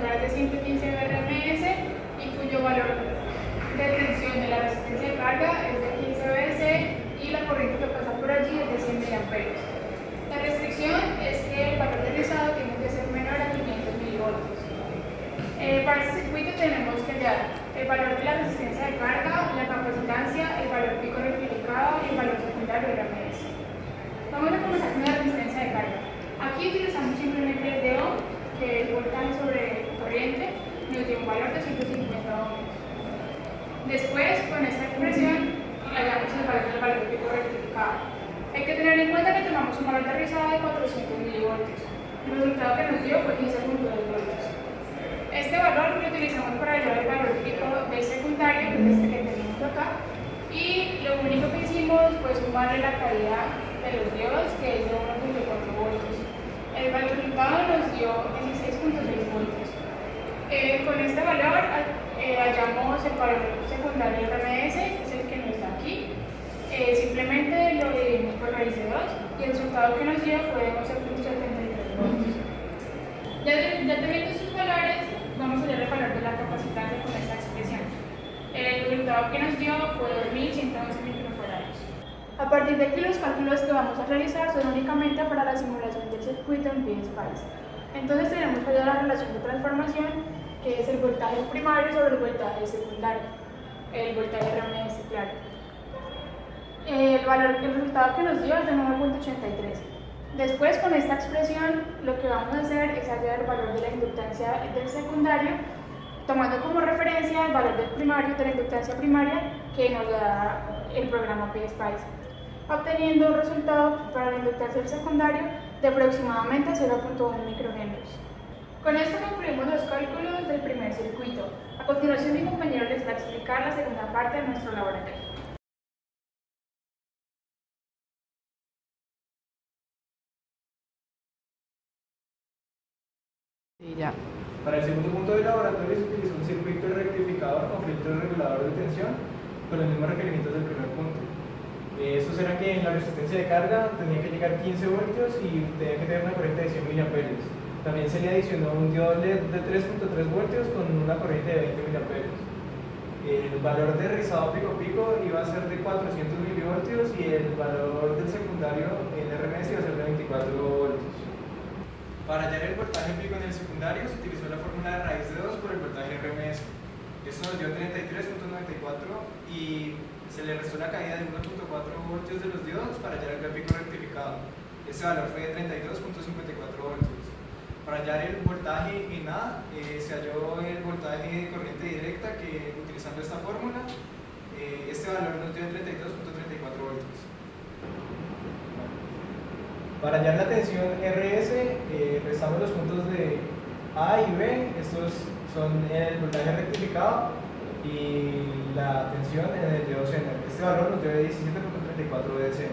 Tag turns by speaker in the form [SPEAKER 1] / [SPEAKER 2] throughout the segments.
[SPEAKER 1] principal es de 115 RMS y cuyo valor de tensión de la resistencia de carga es de 15 BC y la corriente que pasa por allí es de 100 miliamperios. La restricción es que el valor de rizado tiene que ser menor a 500 milivoltios. Para este circuito tenemos que hallar el valor de la resistencia de carga, la capacitancia, el valor pico rectificado y el valor secundario de RMS. Vamos a comenzar con la resistencia de carga. Aquí utilizamos simplemente el de ohm, que es voltaje sobre corriente, nos dio un valor de 150 ohms. Después, con esta expresión, hallamos el valor de pico rectificado. Hay que tener en cuenta que tomamos un valor de rizado de 400 milivoltios. El resultado que nos dio fue 15.2 voltios. Este valor lo utilizamos para hallar el valor pico del secundario, que es este que tenemos acá, y lo único que hicimos fue sumarle la caída de los diodos, que es de 1.4 voltios. El resultado nos dio 16.6 voltios. Con este valor hallamos el valor secundario del RMS, que es el que nos da aquí. Simplemente lo dividimos por raíz de 2 y el resultado que nos dio fue 11.73 voltios. Ya teniendo estos valores, vamos a hallar el valor de la capacitancia con esta expresión. El resultado que nos dio fue 2111 microfarads. A partir de aquí, los cálculos que vamos a realizar son únicamente para la simulación del circuito en PSpice. Entonces tenemos que hallar la relación de transformación, que es el voltaje primario sobre el voltaje secundario, el voltaje RMS, claro. El resultado que nos dio es de 9.83. Después, con esta expresión, lo que vamos a hacer es hallar el valor de la inductancia del secundario, tomando como referencia el valor del primario, de la inductancia primaria, que nos da el programa PSpice, obteniendo un resultado para la inductancia del secundario de aproximadamente 0.1 microhenrios. Con esto concluimos los cálculos del primer circuito. A continuación, mi compañero les va a explicar la segunda parte de nuestro laboratorio.
[SPEAKER 2] Y ya.
[SPEAKER 3] Para el segundo punto del laboratorio se utilizó un circuito rectificador con filtro regulador de tensión con los mismos requerimientos del primer punto. Estos eran que en la resistencia de carga tenía que llegar 15 voltios y tenía que tener una corriente de 100 miliamperios. También se le adicionó un diodo LED de 3.3 voltios con una corriente de 20 miliamperios. El valor de rizado pico iba a ser de 400 milivoltios y el valor del secundario en RMS iba a ser de 24 voltios. Para hallar el voltaje pico en el secundario se utilizó la fórmula de raíz de 2 por el voltaje RMS. Esto nos dio 33.94 y se le restó la caída de 1.4 voltios de los diodos para hallar el pico rectificado. Este valor fue de 32.54 voltios. Para hallar el voltaje en A, se halló el voltaje de corriente directa que, utilizando esta fórmula, este valor nos dio 32.34 voltios. Para hallar la tensión RS, restamos los puntos de A y B. Estos son el voltaje rectificado y la tensión en el diodo Zener. Este valor nos dio 17.34 DC.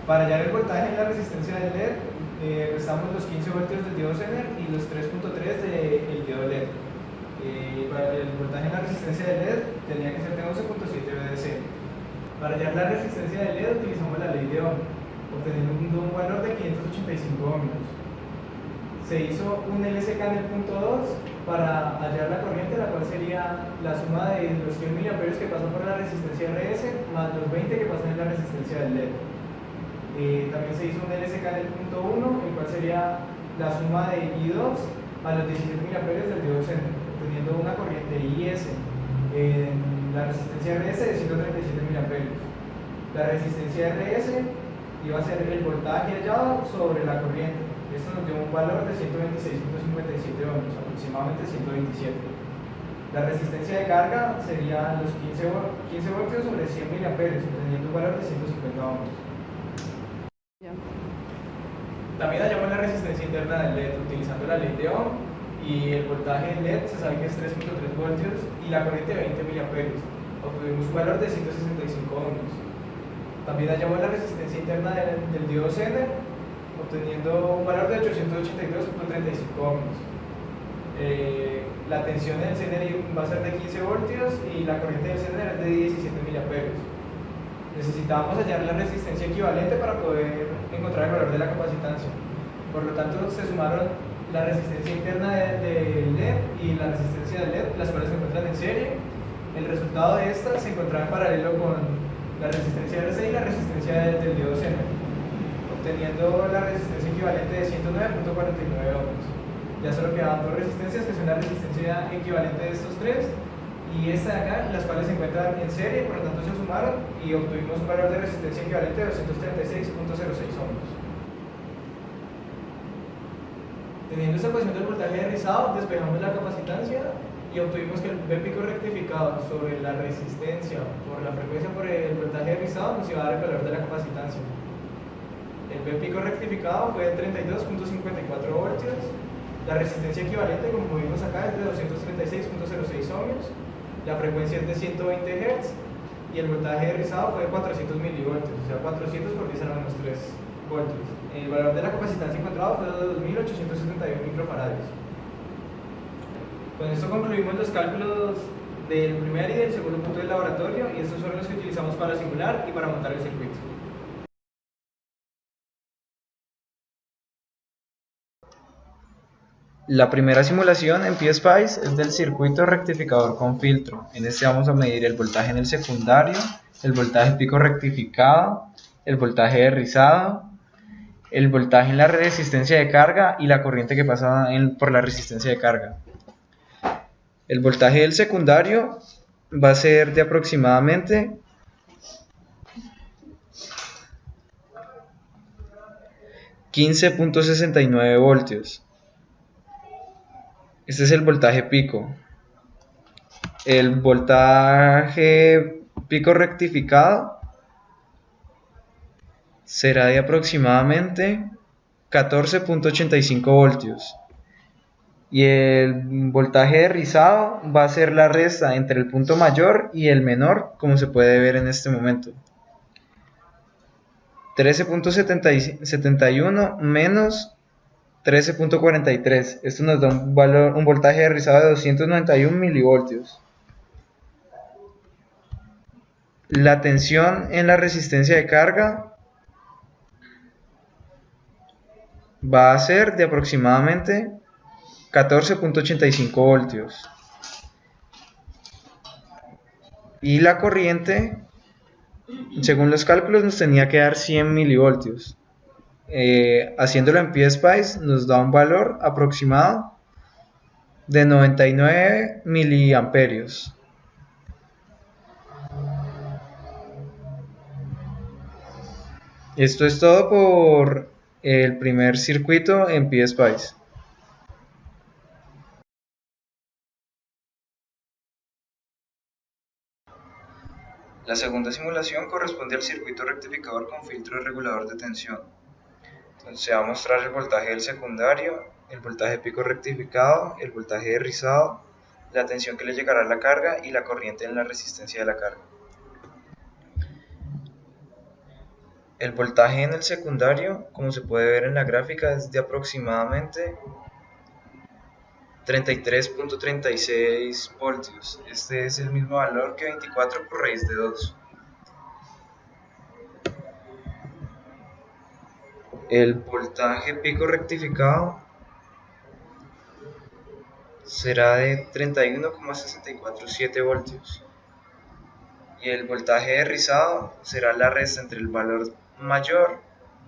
[SPEAKER 3] Para hallar el voltaje en la resistencia del LED, restamos los 15 voltios del diodo Zener y los 3.3 del diodo LED. Para el voltaje en la resistencia del LED tenía que ser de 11.7 VDC. Para hallar la resistencia del LED utilizamos la ley de Ohm, obteniendo un valor de 585 ohmios. Se hizo un LSK en el punto 2 para hallar la corriente, la cual sería la suma de los 100 miliamperios que pasan por la resistencia RS más los 20 que pasan en la resistencia del LED. También se hizo un LSK en el punto 1, el cual sería la suma de I2 a los 17 miliamperios del diodo Zener, obteniendo una corriente IS en la resistencia RS de 137 miliamperios. La resistencia RS iba a ser el voltaje hallado sobre la corriente. Esto nos dio un valor de 126.57 ohmios, aproximadamente 127. La resistencia de carga sería los 15 voltios sobre 100 miliamperios, obteniendo un valor de 150 ohmios. También hallamos la resistencia interna del LED utilizando la ley de Ohm, y el voltaje del LED se sabe que es 3.3 voltios y la corriente de 20 miliamperios. Obtuvimos un valor de 165 ohmios. También hallamos la resistencia interna del diodo Zener, obteniendo un valor de 882.35 ohmios. La tensión del Zener va a ser de 15 voltios y la corriente del Zener es de 17 miliamperios. Necesitábamos hallar la resistencia equivalente para poder encontrar el valor de la capacitancia. Por lo tanto, se sumaron la resistencia interna del LED y la resistencia del LED, las cuales se encuentran en serie. El resultado de esta se encontraba en paralelo con la resistencia RC y la resistencia del diodo Zener, obteniendo la resistencia equivalente de 109.49 ohms. Ya solo quedaban dos resistencias, que son la resistencia equivalente de estos tres y esta de acá, las cuales se encuentran en serie, por lo tanto se sumaron y obtuvimos un valor de resistencia equivalente de 236.06 ohms. Teniendo esta ecuación del voltaje de rizado, despejamos la capacitancia y obtuvimos que el V pico rectificado sobre la resistencia por la frecuencia por el voltaje de rizado nos iba a dar el valor de la capacitancia. El V pico rectificado fue de 32.54 voltios. La resistencia equivalente, como vimos acá, es de 236.06 ohms. La frecuencia es de 120 Hz y el voltaje de rizado fue de 400 milivoltios, o sea, 400 por 10 a la menos 3 voltios. El valor de la capacitancia encontrado fue de 2.871 microfarads. Con esto concluimos los cálculos del primer y del segundo punto del laboratorio, y estos fueron los que utilizamos para simular y para montar el circuito.
[SPEAKER 2] La primera simulación en PSpice es del circuito rectificador con filtro. En este vamos a medir el voltaje en el secundario, el voltaje pico rectificado, el voltaje de rizado, el voltaje en la resistencia de carga y la corriente que pasa por la resistencia de carga. El voltaje del secundario va a ser de aproximadamente 15.69 voltios. Este es el voltaje pico. El voltaje pico rectificado será de aproximadamente 14.85 voltios. Y el voltaje de rizado va a ser la resta entre el punto mayor y el menor, como se puede ver en este momento. 13.71 menos 13.43. Esto nos da un voltaje de rizado de 291 milivoltios. La tensión en la resistencia de carga va a ser de aproximadamente 14.85 voltios. Y la corriente, según los cálculos, nos tenía que dar 100 milivoltios. Haciéndolo en PSpice nos da un valor aproximado de 99 miliamperios. Esto es todo por el primer circuito en PSpice. La segunda simulación corresponde al circuito rectificador con filtro regulador de tensión. Entonces se va a mostrar el voltaje del secundario, el voltaje pico rectificado, el voltaje de rizado, la tensión que le llegará a la carga y la corriente en la resistencia de la carga. El voltaje en el secundario, como se puede ver en la gráfica, es de aproximadamente 33.36 voltios. Este es el mismo valor que 24 por raíz de 2. El voltaje pico rectificado será de 31,647 voltios. Y el voltaje de rizado será la resta entre el valor mayor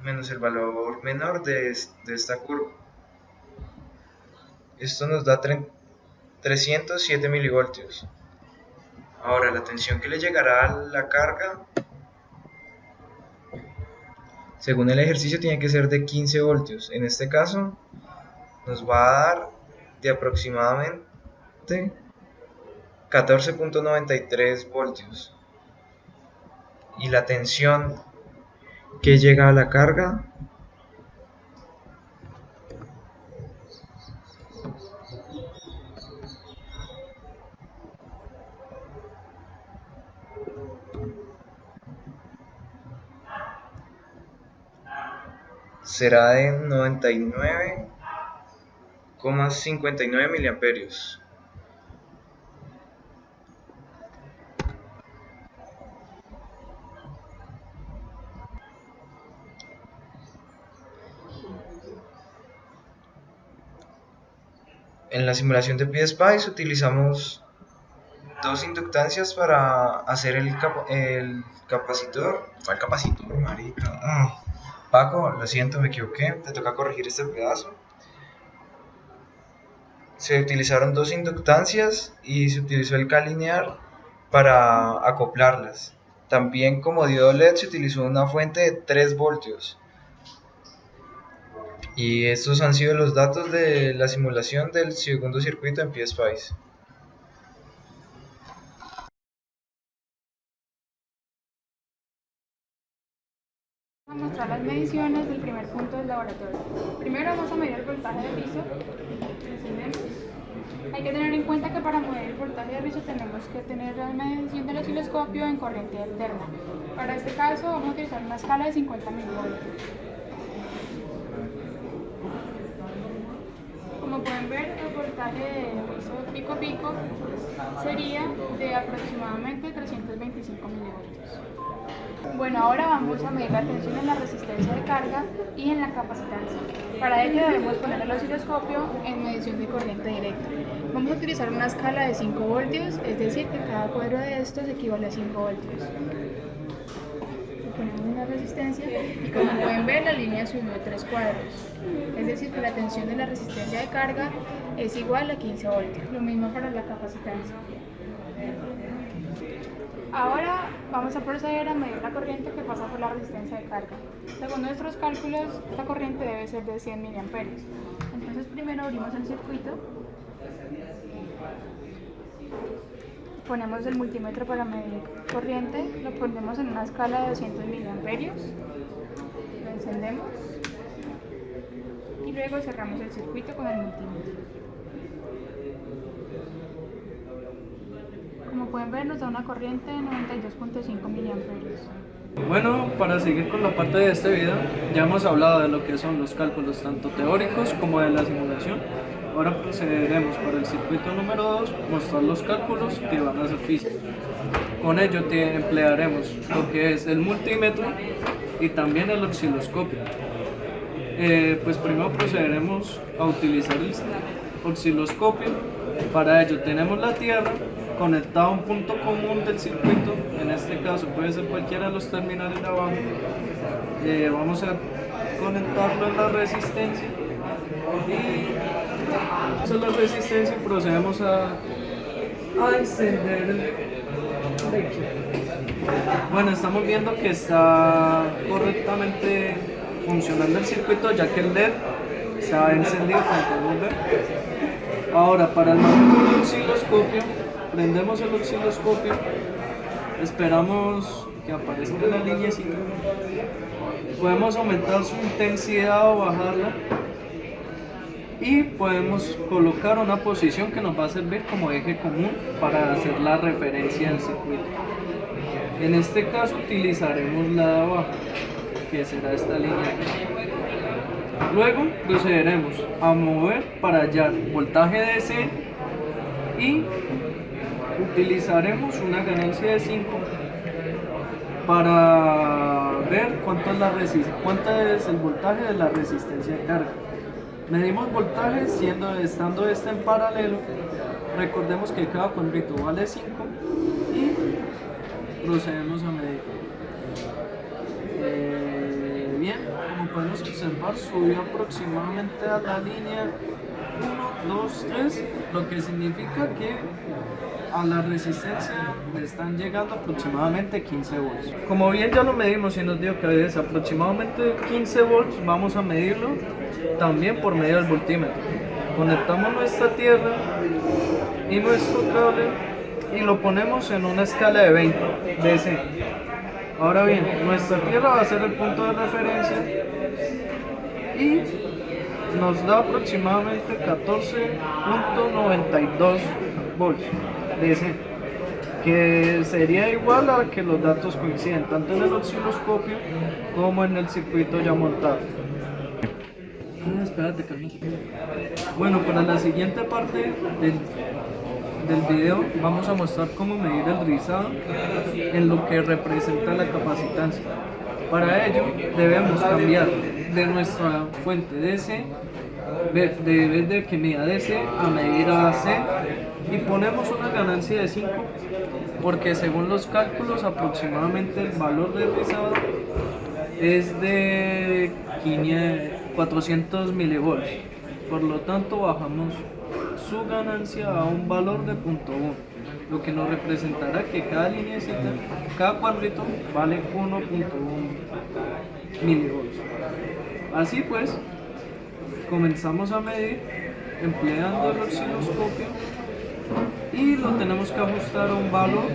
[SPEAKER 2] menos el valor menor de esta curva. Esto nos da 307 milivoltios. Ahora la tensión que le llegará a la carga, según el ejercicio, tiene que ser de 15 voltios. En este caso nos va a dar de aproximadamente 14.93 voltios. Y la tensión que llega a la carga será de 99,59 miliamperios. En la simulación de PSpice utilizamos dos inductancias para hacer el capacitor. ¿Cuál capacitor, marica? Paco, lo siento, me equivoqué. Te toca corregir este pedazo. Se utilizaron dos inductancias y se utilizó el K-linear para acoplarlas. También como diodo LED se utilizó una fuente de 3 voltios. Y estos han sido los datos de la simulación del segundo circuito en PSpice.
[SPEAKER 1] Vamos a mostrar las mediciones del primer punto del laboratorio. Primero vamos a medir el voltaje de rizo. Encendemos. Hay que tener en cuenta que para medir el voltaje de rizo tenemos que tener la medición del osciloscopio en corriente alterna. Para este caso vamos a utilizar una escala de 50 milivoltios. Como pueden ver, el voltaje de rizo pico a pico sería de aproximadamente 325 milivoltios. Bueno, ahora vamos a medir la tensión en la resistencia de carga y en la capacitancia. Para ello debemos poner el osciloscopio en medición de corriente directa. Vamos a utilizar una escala de 5 voltios, es decir, que cada cuadro de estos equivale a 5 voltios. Ponemos una resistencia y como pueden ver la línea subió 3 cuadros, es decir que la tensión de la resistencia de carga es igual a 15 voltios. Lo mismo para la capacitancia. Ahora vamos a proceder a medir la corriente que pasa por la resistencia de carga. Según nuestros cálculos, esta corriente debe ser de 100 mA. Entonces primero abrimos el circuito, ponemos el multímetro para medir corriente, lo ponemos en una escala de 200 mA, lo encendemos y luego cerramos el circuito con el multímetro. Como pueden ver, nos da una corriente de 92.5 mA.
[SPEAKER 4] Bueno, para seguir con la parte de este video, ya hemos hablado de lo que son los cálculos tanto teóricos como de la simulación. Ahora procederemos para el circuito número 2, mostrar los cálculos que van a ser físicos. Con ello emplearemos lo que es el multímetro y también el osciloscopio. Pues primero procederemos a utilizar el osciloscopio. Para ello tenemos la tierra conectada a un punto común del circuito, en este caso puede ser cualquiera de los terminales de abajo. Vamos a conectarlo en la resistencia y la resistencia y procedemos a encender el equipo. Bueno, estamos viendo que está correctamente funcionando el circuito, ya que el LED se ha encendido, como podemos ver. Ahora, para el manejo del osciloscopio, prendemos el osciloscopio, esperamos que aparezca la lineecita, podemos aumentar su intensidad o bajarla y podemos colocar una posición que nos va a servir como eje común para hacer la referencia del circuito. En este caso utilizaremos la de abajo, que será esta línea. Luego procederemos a mover para hallar voltaje DC y utilizaremos una ganancia de 5 para ver cuánto es el voltaje de la resistencia de carga. Medimos voltaje estando este en paralelo. Recordemos que cada cuadrito vale 5 y procedemos a medir. Bien, como podemos observar, subió aproximadamente a la línea 1, 2, 3, lo que significa que a la resistencia le están llegando aproximadamente 15 volts. Como bien ya lo medimos y nos dio que es aproximadamente 15 volts, vamos a medirlo también por medio del voltímetro. Conectamos nuestra tierra y nuestro cable y lo ponemos en una escala de 20 DC. Ahora bien, nuestra tierra va a ser el punto de referencia y nos da aproximadamente 14.92 volts DC, que sería igual a que los datos coinciden tanto en el osciloscopio como en el circuito ya montado. Espérate, cálmate. Bueno, para la siguiente parte del video vamos a mostrar cómo medir el rizado en lo que representa la capacitancia. Para ello debemos cambiar de nuestra fuente DC debe de que mida DC a medir AC y ponemos una ganancia de 5 porque según los cálculos aproximadamente el valor de rizado es de 400 milivolts. Por lo tanto bajamos su ganancia a un valor de 0.1, lo que nos representará que cada lineecita, cada cuadrito vale 1.1 milivolts. Así pues, comenzamos a medir empleando el osciloscopio y lo tenemos que ajustar a un valor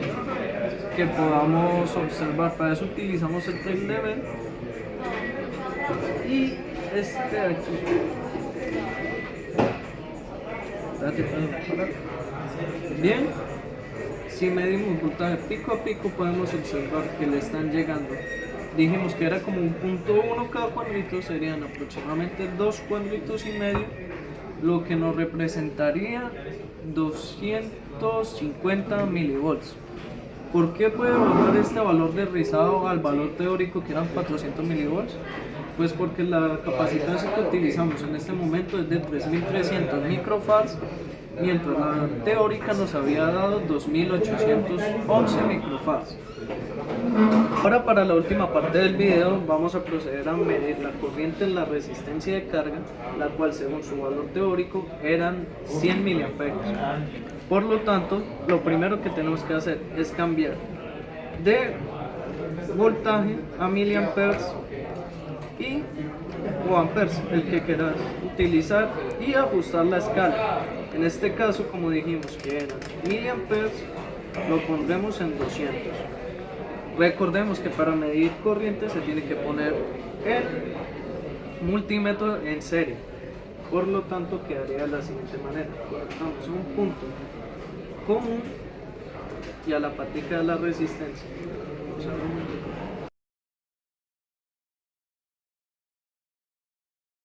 [SPEAKER 4] que podamos observar. Para eso utilizamos el tail level y este de aquí. Bien, si medimos voltaje pico a pico podemos observar que le están llegando. Dijimos que era como un 0.1 cada cuadrito, serían aproximadamente 2 cuadritos y medio, lo que nos representaría 250 milivolts. ¿Por qué puede bajar este valor de rizado al valor teórico que eran 400 milivolts? Pues porque la capacitancia que utilizamos en este momento es de 3300 microfarads, mientras la teórica nos había dado 2811 microfarads. Ahora, para la última parte del video vamos a proceder a medir la corriente en la resistencia de carga, la cual según su valor teórico eran 100 miliamperios. Por lo tanto, lo primero que tenemos que hacer es cambiar de voltaje a miliamperes o amperes, el que quieras utilizar, y ajustar la escala. En este caso, como dijimos que eran miliamperes, lo pondremos en 200. Recordemos que para medir corriente se tiene que poner el multímetro en serie. Por lo tanto, quedaría de la siguiente manera: colocamos un punto común y a la patica de la resistencia